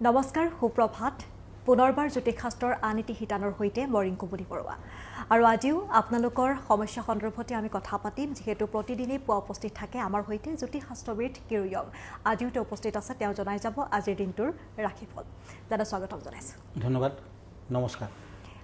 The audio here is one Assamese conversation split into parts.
নমস্কাৰ সুপ্ৰভাত পুনৰবাৰ জ্যোতিষশাস্ত্ৰৰ আন এটি শিতানৰ সৈতে মই ৰিংকুমণি বৰুৱা আৰু আজিও আপোনালোকৰ সমস্যা সন্দৰ্ভতে আমি কথা পাতিম যেহেতু প্ৰতিদিনেই পুৱা উপস্থিত থাকে আমাৰ সৈতে জ্যোতিষশাস্ত্ৰবিদ কিৰয়ং আজিও তেওঁ উপস্থিত আছে তেওঁ জনাই যাব আজিৰ দিনটোৰ ৰাশিফল দাদা স্বাগতম জনাইছোঁ ধন্যবাদ নমস্কাৰ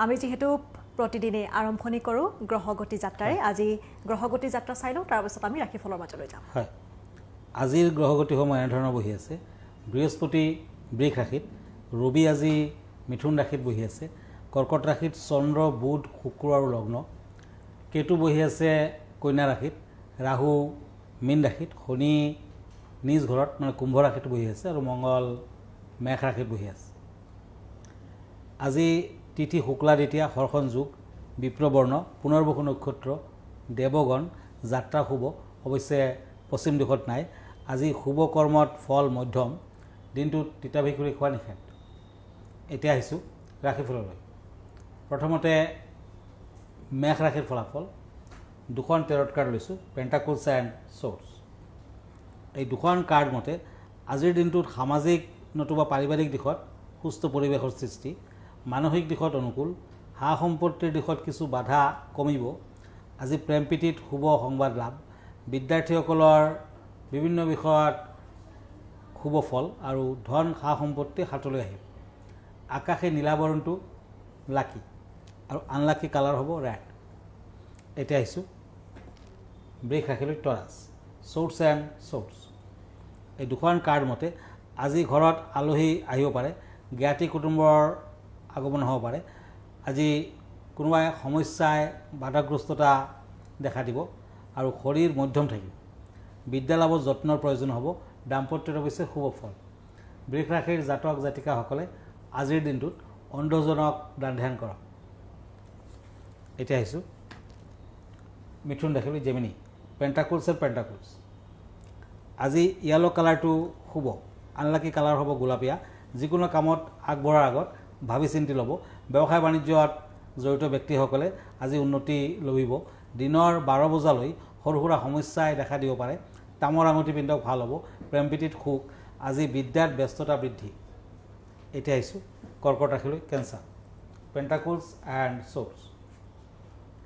আমি যেহেতু প্ৰতিদিনেই আৰম্ভণি কৰোঁ গ্ৰহগতি যাত্ৰাৰে আজি গ্ৰহগতি যাত্ৰা চাই লওঁ তাৰপিছত আমি ৰাশিফলৰ মাজলৈ যাম হয় আজিৰ গ্ৰহগতিসমূহ এনেধৰণৰ বহি আছে বৃহস্পতি বৃষ ৰাশিত ৰবি আজি মিথুন ৰাশিত বহি আছে কৰ্কট ৰাশিত চন্দ্ৰ বুধ শুক্ৰ আৰু লগ্ন কেতু বহি আছে কন্যা ৰাশিত ৰাহু মীন ৰাশিত শনি নিজ ঘৰত মানে কুম্ভ ৰাশিত বহি আছে আৰু মংগল মেঘ ৰাশিত বহি আছে আজি তিথি শুক্লা দ্বিতীয়া হৰ্ষণ যোগ বিপ্ৰবৰ্ণ পুনৰ্বসু নক্ষত্ৰ দেৱগণ যাত্ৰা শুভ অৱশ্যে পশ্চিম দিশত নাই আজি শুভ কৰ্মত ফল মধ্যম দিনটোত তিতা ভেকুৰী খোৱা নিষেধ এতিয়া আহিছোঁ ৰাশিফললৈ প্ৰথমতে মেঘ ৰাশিৰ ফলাফল দুখন টেৰট কাৰ্ড লৈছোঁ পেণ্টাকলছ এণ্ড ছৰ্ডছ এই দুখন কাৰ্ড মতে আজিৰ দিনটোত সামাজিক নতুবা পাৰিবাৰিক দিশত সুস্থ পৰিৱেশৰ সৃষ্টি মানসিক দিশত অনুকূল সা সম্পত্তিৰ দিশত কিছু বাধা কমিব আজি প্ৰেম প্ৰীতিত শুভ সংবাদ লাভ বিদ্যাৰ্থীসকলৰ বিভিন্ন বিষয়ত শুভ ফল আৰু ধন সা সম্পত্তি হাতলৈ আহিব আকাশে নীলাবৰণটো লাকি আৰু আনলাকি কালাৰ হ'ব ৰেড এতিয়া আহিছোঁ বৃষ ৰাশিলৈ টৰাছ ছৰ্ডছ এণ্ড ছৰ্ডছ এই দুখন কাৰ্ড মতে আজি ঘৰত আলহী আহিব পাৰে জ্ঞাতি কুটুম্বৰ আগমন হ'ব পাৰে আজি কোনোবাই সমস্যাই বাধাগ্ৰস্ততা দেখা দিব আৰু শৰীৰ মধ্যম থাকিব বিদ্যালাভত যত্নৰ প্ৰয়োজন হ'ব দাম্পত্যৰ অৱশ্যে শুভ ফল বৃষ ৰাশিৰ জাতক জাতিকাসকলে আজিৰ দিনটোত অন্ধজনক দান ধ্যান কৰক এতিয়া আহিছোঁ মিথুন ৰাশিলৈ জেমিনি পেণ্টাকলছ এণ্ড পেণ্টাকলছ আজি য়েলো কালাৰটো শুভ আনলাকি কালাৰ হ'ব গোলাপীয়া যিকোনো কামত আগবঢ়াৰ আগত ভাবি চিন্তি ল'ব ব্যৱসায় বাণিজ্যত জড়িত ব্যক্তিসকলে আজি উন্নতি লভিব দিনৰ 12 বজালৈ সৰু সুৰা সমস্যাই দেখা দিব পাৰে তামৰ আঙুঠি পিন্ধক ভাল হ'ব প্ৰেম প্ৰীতিত সুখ আজি বিদ্যাত ব্যস্ততা বৃদ্ধি এতিয়া আহিছোঁ কৰ্কট ৰাশিলৈ কেঞ্চাৰ পেণ্টাকলছ এণ্ড ছৰ্ডছ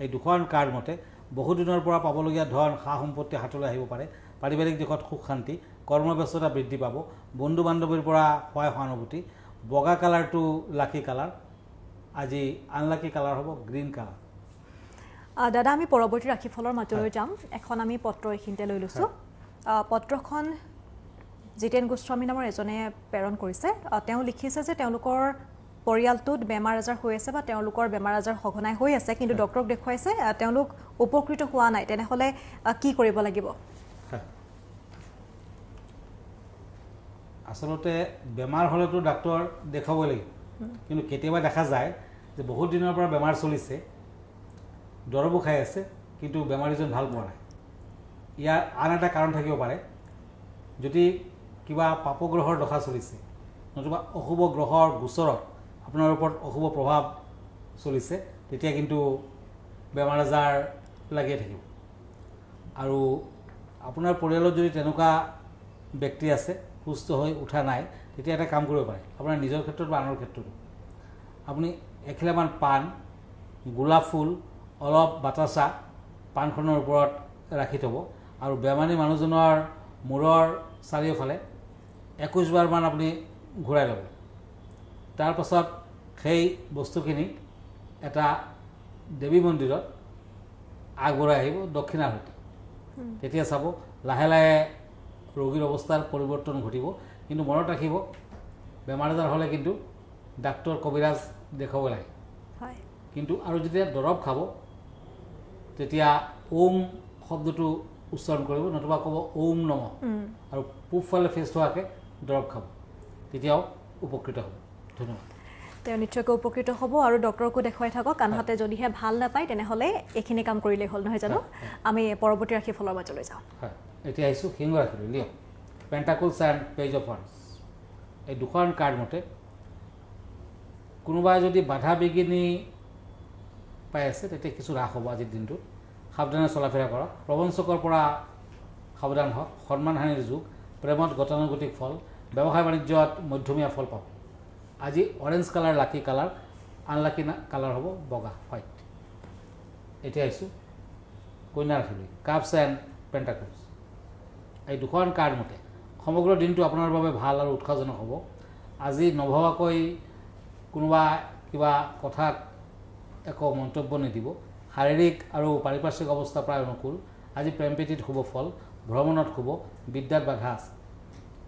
এই দুখন কাৰ্ড মতে বহুদিনৰ পৰা পাবলগীয়া ধন সা সম্পত্তি হাতলৈ আহিব পাৰে পাৰিবাৰিক দিশত সুখ শান্তি কৰ্মব্যস্ততা বৃদ্ধি পাব বন্ধু বান্ধৱীৰ পৰা সহায় সহানুভূতি বগা কালাৰটো লাকি কালাৰ আজি আনলাকি কালাৰ হ'ব গ্ৰীণ কালাৰ দাদা আমি পৰৱৰ্তী ৰাশিফলৰ মাজলৈ যাম এখন আমি পত্ৰ এইখিনিতে লৈ লৈছোঁ পত্ৰখন জিতেন গোস্বামী নামৰ এজনে প্ৰেৰণ কৰিছে তেওঁ লিখিছে যে তেওঁলোকৰ পৰিয়ালটোত বেমাৰ আজাৰ হৈ আছে বা তেওঁলোকৰ বেমাৰ আজাৰ সঘনাই হৈ আছে কিন্তু ডক্টৰক দেখুৱাইছে তেওঁলোক উপকৃত হোৱা নাই তেনেহ'লে কি কৰিব লাগিব আচলতে বেমাৰ হ'লেতো ডাক্তৰ দেখাবই লাগিব কিন্তু কেতিয়াবা দেখা যায় যে বহুত দিনৰ পৰা বেমাৰ চলিছে দৰৱো খাই আছে কিন্তু বেমাৰীজন ভাল পোৱা নাই ইয়াৰ আন এটা কাৰণ থাকিব পাৰে যদি কিবা পাপগ্ৰহৰ দশা চলিছে নতুবা অশুভ গ্ৰহৰ গোচৰত আপোনাৰ ওপৰত অশুভ প্ৰভাৱ চলিছে তেতিয়া কিন্তু বেমাৰ আজাৰ লাগিয়ে থাকিব আৰু আপোনাৰ পৰিয়ালত যদি তেনেকুৱা ব্যক্তি আছে সুস্থ হৈ উঠা নাই তেতিয়া এটা কাম কৰিব পাৰে আপোনাৰ নিজৰ ক্ষেত্ৰত বা আনৰ ক্ষেত্ৰতো আপুনি এখিলামান পাণ গোলাপ ফুল অলপ বাতাচা পাণখনৰ ওপৰত ৰাখি থ'ব আৰু বেমাৰী মানুহজনৰ মূৰৰ চাৰিওফালে 21 বাৰমান আপুনি ঘূৰাই ল'ব তাৰপাছত সেই বস্তুখিনি এটা দেৱী মন্দিৰত আগবঢ়াই আহিব দক্ষিণাৰ সৈতে তেতিয়া চাব লাহে লাহে ৰোগীৰ অৱস্থাৰ পৰিৱৰ্তন ঘটিব কিন্তু মনত ৰাখিব বেমাৰ আজাৰ হ'লে কিন্তু ডাক্তৰ কবিৰাজ দেখাব লাগে কিন্তু আৰু যেতিয়া দৰৱ খাব তেতিয়া ওম শব্দটো উচ্চাৰণ কৰিব নতুবা ক'ব ওম নম আৰু পূবফালে ফেচ হোৱাকৈ দৰৱ খাব তেতিয়াও উপকৃত হ'ব ধন্যবাদ তেওঁ নিশ্চয়কৈ উপকৃত হ'ব আৰু ডক্টৰকো দেখুৱাই থাকক আনহাতে যদিহে ভাল নাপায় তেনেহ'লে এইখিনি কাম কৰিলেই হ'ল নহয় জানো আমি পৰৱৰ্তী ৰাশিফলৰ মাজলৈ যাওঁ হয় এতিয়া আহিছোঁ সিংহ ৰাশিলৈ Leo' Pentacles and Page of ওৱান্স এই দুখন কাৰ্ড মতে কোনোবাই যদি বাধা বিঘিনি পাই আছে তেতিয়া কিছু হ্ৰাস হ'ব আজিৰ দিনটোত সাৱধানে চলাফেৰা কৰক প্ৰবঞ্চকৰ পৰা সাৱধান হওক সন্মানহানিৰ যুগ প্ৰেমত গতানুগতিক ফল ব্যৱসায় বাণিজ্যত মধ্যমীয়া ফল পাব। আজি অৰেঞ্জ কালাৰ লাকি কালাৰ, আনলাকি কালাৰ হ'ব বগা হোৱাইট। এতিয়া আহিছোঁ কন্যা ৰাশিলৈ, কাপছ এণ্ড পেণ্টাকলছ। এই দুখন কাৰ্ড মতে সমগ্ৰ দিনটো আপোনাৰ বাবে ভাল আৰু উৎসাহজনক হ'ব। আজি নভবাকৈ কোনোবা কিবা কথাত একো মন্তব্য নিদিব। শাৰীৰিক আৰু পাৰিপাৰ্শ্বিক অৱস্থা প্ৰায় অনুকূল। আজি প্ৰেম প্ৰীতিত শুভ ফল, ভ্ৰমণত শুভ, বিদ্যাত বাধা আছে।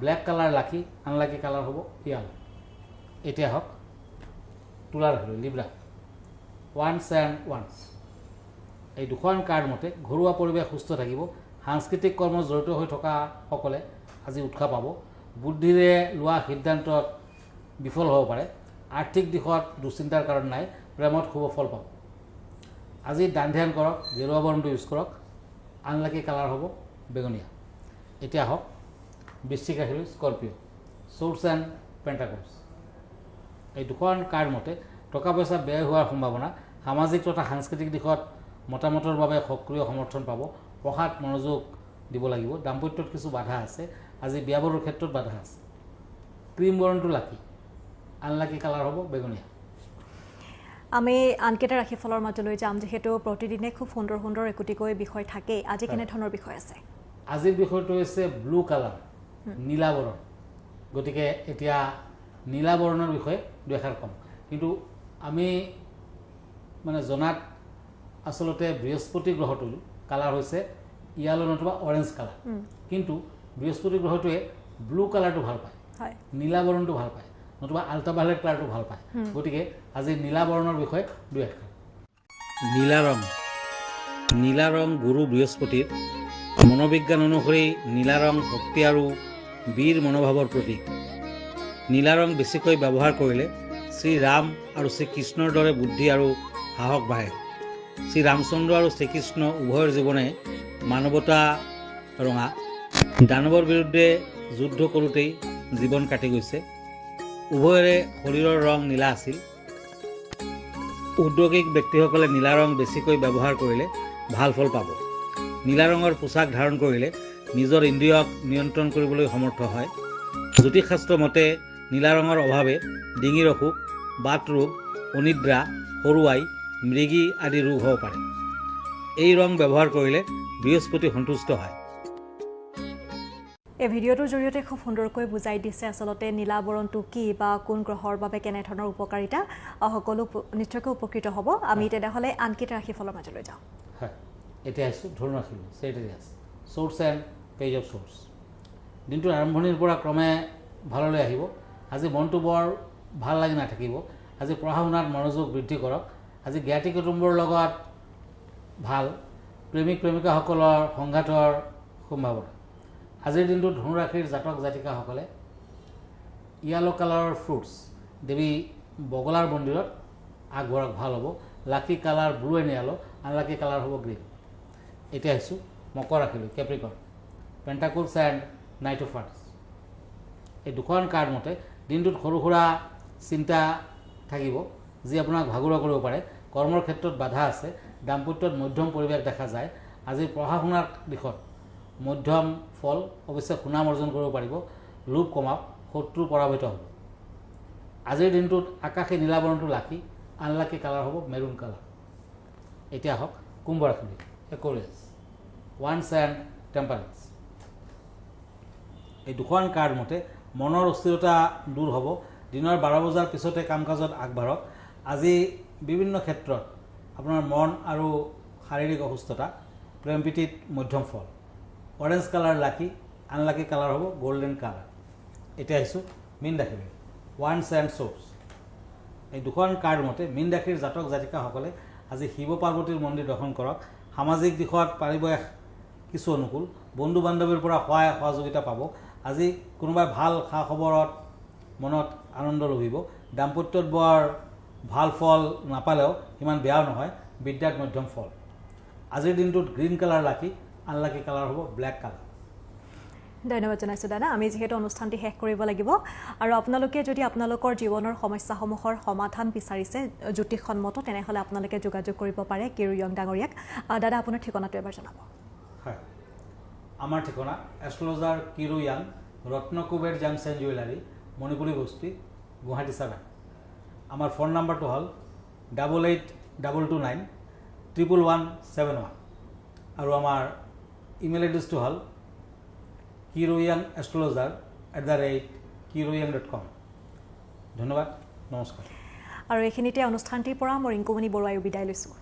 ব্লেক কালাৰ লাকি, আনলাকি কালাৰ হ'ব য়াল। এতিয়া হওক তুলা ৰাশিলৈ, লিব্ৰা, ওৱান্স এণ্ড ওৱান্স। এই দুখন কাৰ্ড মতে ঘৰুৱা পৰিৱেশ সুস্থ থাকিব। সাংস্কৃতিক কৰ্মত জড়িত হৈ থকাসকলে আজি উৎসাহ পাব। বুদ্ধিৰে লোৱা সিদ্ধান্তত বিফল হ'ব পাৰে। আৰ্থিক দিশত দুশ্চিন্তাৰ কাৰণ নাই। প্ৰেমত শুভ ফল পাব। আজি দান ধ্যান কৰক, গেৰুৱা বৰণটো ইউজ কৰক। আনলাকি কালাৰ হ'ব বেঙুনীয়া। এতিয়া হওক বৃশ্চিক ৰাশিলৈ, স্কৰপিঅ', ছৰ্ডছ এণ্ড পেণ্টাকলছ। এই দুখন কাৰ্ড মতে টকা পইচা ব্যয় হোৱাৰ সম্ভাৱনা। সামাজিক তথা সাংস্কৃতিক দিশত মতামতৰ বাবে সক্ৰিয় সমৰ্থন পাব। পঢ়াত মনোযোগ দিব লাগিব। দাম্পত্যত কিছু বাধা আছে। আজি বিয়া বাৰুৰ ক্ষেত্ৰত বাধা আছে। ক্ৰীম বৰণটো লাকি, আনলাকি কালাৰ হ'ব বেঙুনীয়া। আমি আনকেইটা ৰাশিফলৰ মাজলৈ যাম, যিহেতু প্ৰতিদিনে খুব সুন্দৰ সুন্দৰ একোটিকৈ বিষয় থাকেই। আজি কেনেধৰণৰ বিষয় আছে? আজিৰ বিষয়টো হৈছে ব্লু কালাৰ, নীলা বৰণ। গতিকে এতিয়া নীলা বৰণৰ বিষয়ে দুএষাৰ ক'ম। কিন্তু আমি মানে জনাত আচলতে বৃহস্পতি গ্ৰহটোৰ কালাৰ হৈছে য়ালো নতুবা অৰেঞ্জ কালাৰ। কিন্তু বৃহস্পতি গ্ৰহটোৱে ব্লু কালাৰটো ভাল পায়, নীলা বৰণটো ভাল পায়, নতুবা আল্ট্ৰাভায়োলেট কালাৰটো ভাল পায়। গতিকে আজি নীলা বৰণৰ বিষয়ে দুই এষাৰ। নীলা ৰং, নীলা ৰং গুৰু বৃহস্পতিৰ। মনোবিজ্ঞান অনুসৰি নীলা ৰং শক্তি আৰু বীৰ মনোভাৱৰ প্ৰতীক। নীলা ৰং বেছিকৈ ব্যৱহাৰ কৰিলে শ্ৰীৰাম আৰু শ্ৰীকৃষ্ণৰ দৰে বুদ্ধি আৰু সাহস বাঢ়ে। শ্ৰীৰামচন্দ্ৰ আৰু শ্ৰীকৃষ্ণ উভয়ৰ জীৱনে মানৱতা ৰঙা। দানৱৰ বিৰুদ্ধে যুদ্ধ কৰোঁতেই জীৱন কাটি গৈছে। উভয়ৰে শৰীৰৰ ৰং নীলা আছিল। উদ্যোগিক ব্যক্তিসকলে নীলা ৰং বেছিকৈ ব্যৱহাৰ কৰিলে ভাল ফল পাব। নীলা ৰঙৰ পোছাক ধাৰণ কৰিলে নিজৰ ইন্দ্ৰিয়ক নিয়ন্ত্ৰণ কৰিবলৈ সমৰ্থ হয়। জ্যোতিষশাস্ত্ৰ মতে নীলা ৰঙৰ অভাৱে ডিঙিৰ অসুখ, বাত ৰোগ, অনিদ্ৰা, সৰু আই, মৃগী আদি ৰোগ হ'ব পাৰে। এই ৰং ব্যৱহাৰ কৰিলে বৃহস্পতি সন্তুষ্ট হয়। এই ভিডিঅ'টোৰ জৰিয়তে খুব সুন্দৰকৈ বুজাই দিছে আচলতে নীলা বৰণটো কি বা কোন গ্ৰহৰ বাবে কেনেধৰণৰ উপকাৰিতা। সকলো নিশ্চয়কৈ উপকৃত হ'ব। আমি তেনেহ'লে আনকেইটা ৰাশিফলৰ মাজলৈ যাওঁ। হয়, এতিয়া আহিছোঁ ধনু ৰাশিলৈ, চেৰিটাৰিয়াছ, ছৰ্ডছ এণ্ড পেজ অফ ছৰ্ডছ। দিনটোৰ আৰম্ভণিৰ পৰা ক্ৰমে ভাললৈ আহিব। আজি মনটো বৰ ভাল লাগি নাথাকিব। আজি পঢ়া শুনাত মনোযোগ বৃদ্ধি কৰক। আজি জ্ঞাতি কুটুম্বৰ লগত ভাল। প্ৰেমিক প্ৰেমিকাসকলৰ সংঘাতৰ সম্ভাৱনা। আজিৰ দিনটোত ধনুৰাশিৰ জাতক জাতিকাসকলে য়েলো কালাৰৰ ফ্ৰুটছ দেৱী বগলাৰ মন্দিৰত আগবঢ়াক, ভাল হ'ব। Lucky colour blue and yellow, unlucky colour হ'ব গ্ৰীণ। এতিয়া আহিছোঁ মকৰ ৰাশিলৈ, Capricorn, Pentacles and Knight of ওৱান্স। এই দুখন কাৰ্ড মতে দিনটোত সৰু সুৰা চিন্তা থাকিব, যি আপোনাক ভাগৰুৱা কৰিব পাৰে। কৰ্মৰ ক্ষেত্ৰত বাধা আছে। দাম্পত্যত মধ্যম পৰিৱেশ দেখা যায়। আজি পঢ়া শুনাৰ দিশত মধ্যম ফল, অৱশ্যে সুনাম অৰ্জন কৰিব পাৰিব। লোভ কমাওক, শত্ৰু পৰাভূত হ'ব। আজিৰ দিনটোত আকাশী নীলা বৰণটো লাকি, আনলাকি কালাৰ হ'ব মেৰুণ কালাৰ। এতিয়া হওক কুম্ভ ৰাশিলৈ, একুৱাৰিয়াছ, ওৱান্স এণ্ড টেম্পাৰেন্স। এই দুখন কাৰ্ড মতে মনৰ অস্থিৰতা দূৰ হ'ব। দিনৰ 12 বজাৰ পিছতে কাম কাজত আগবাঢ়ক। আজি বিভিন্ন ক্ষেত্ৰত আপোনাৰ মন আৰু শাৰীৰিক অসুস্থতা, প্ৰেম প্ৰীতিত মধ্যম ফল। অৰেঞ্জ কালাৰ লাকি, আনলাকি কালাৰ হ'ব গল্ডেন কালাৰ। এতিয়া আহিছোঁ মীন ৰাশিলৈ, ওৱান্স এণ্ড ছৰ্ডছ। এই দুখন কাৰ্ড মতে মীন ৰাশিৰ জাতক জাতিকাসকলে আজি শিৱ পাৰ্বতীৰ মন্দিৰ দৰ্শন কৰক। সামাজিক দিশত পাৰিৱেশ কিছু অনুকূল। বন্ধু বান্ধৱীৰ পৰা সহায় সহযোগিতা পাব। আজি কোনোবাই ভাল খা খবৰত মনত আনন্দ লভিব। দাম্পত্যত বৰ ভাল ফল নাপালেও সিমান বেয়াও নহয়। বিদ্যাত মধ্যম ফল। আজিৰ দিনটোত গ্ৰীণ কালাৰ লাকি, আনলাকি কালাৰ হ'ব ব্লেক কালাৰ। ধন্যবাদ জনাইছোঁ দাদা। আমি যিহেতু অনুষ্ঠানটি শেষ কৰিব লাগিব, আৰু আপোনালোকে যদি আপোনালোকৰ জীৱনৰ সমস্যাসমূহৰ সমাধান বিচাৰিছে জ্যোতিষসন্মত, তেনেহ'লে আপোনালোকে যোগাযোগ কৰিব পাৰে কিৰু য়ং ডাঙৰীয়াক। দাদা, আপোনাৰ ঠিকনাটো এবাৰ জনাব। হয়, আমাৰ ঠিকনা astrologer Kiru Yang, Ratnakuber gems and jewellery Manipuri Basti Guwahati 7 আমাৰ ফোন নাম্বাৰটো হ'ল 8822911171 আৰু আমাৰ ইমেইল এড্ৰেছটো হ'ল kiroyangastrologer@kiroyang.com ধন্যবাদ নমস্কাৰ আৰু এইখিনিতে অনুষ্ঠানটিৰ পৰা মই ৰিংকুমণি বৰুৱাই বিদায় লৈছোঁ।